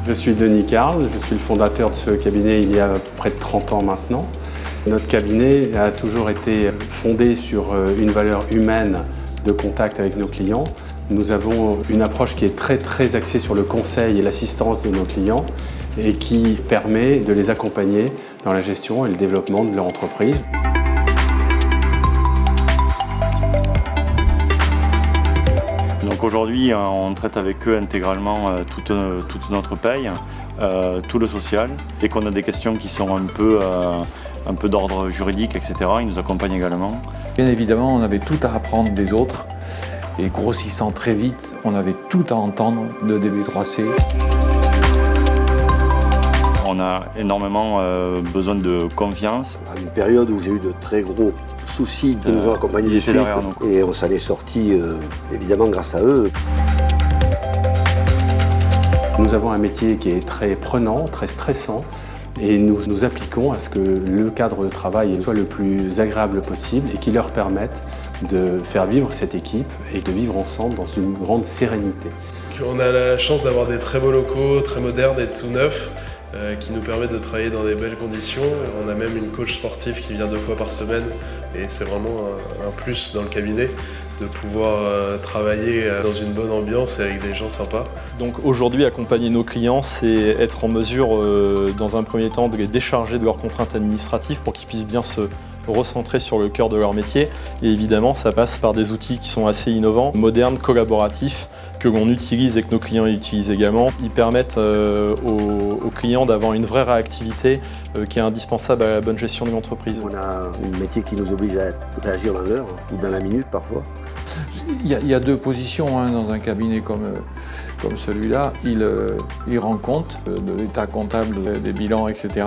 Je suis Denis Carle, je suis le fondateur de ce cabinet il y a près de 30 ans maintenant. Notre cabinet a toujours été fondé sur une valeur humaine de contact avec nos clients. Nous avons une approche qui est très axée sur le conseil et l'assistance de nos clients et qui permet de les accompagner dans la gestion et le développement de leur entreprise. Donc aujourd'hui, on traite avec eux intégralement toute notre paye, tout le social. Dès qu'on a des questions qui sont un peu d'ordre juridique, etc., ils nous accompagnent également. Bien évidemment, on avait tout à apprendre des autres et grossissant très vite, on avait tout à entendre de DB3C. On a énormément besoin de confiance. À une période où j'ai eu de très gros soucis qui nous ont accompagnés de suite et on s'en est sorti évidemment grâce à eux. Nous avons un métier qui est très prenant, très stressant et nous nous appliquons à ce que le cadre de travail soit le plus agréable possible et qui leur permette de faire vivre cette équipe et de vivre ensemble dans une grande sérénité. On a la chance d'avoir des très beaux locaux, très modernes et tout neufs, qui nous permettent de travailler dans des belles conditions. On a même une coach sportive qui vient 2 fois par semaine et c'est vraiment un plus dans le cabinet de pouvoir travailler dans une bonne ambiance et avec des gens sympas. Donc aujourd'hui, accompagner nos clients, c'est être en mesure, dans un premier temps, de les décharger de leurs contraintes administratives pour qu'ils puissent bien se recentrer sur le cœur de leur métier. Et évidemment, ça passe par des outils qui sont assez innovants, modernes, collaboratifs, que l'on utilise et que nos clients utilisent également. Ils permettent aux clients d'avoir une vraie réactivité qui est indispensable à la bonne gestion de l'entreprise. On a un métier qui nous oblige à réagir dans l'heure ou dans la minute parfois. Il y a 2 positions dans un cabinet comme celui-là. Il rend compte de l'état comptable, des bilans, etc.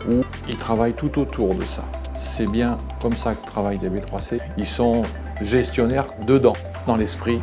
Ou il travaille tout autour de ça. C'est bien comme ça que travaille DB3C. Ils sont gestionnaires dedans, dans l'esprit.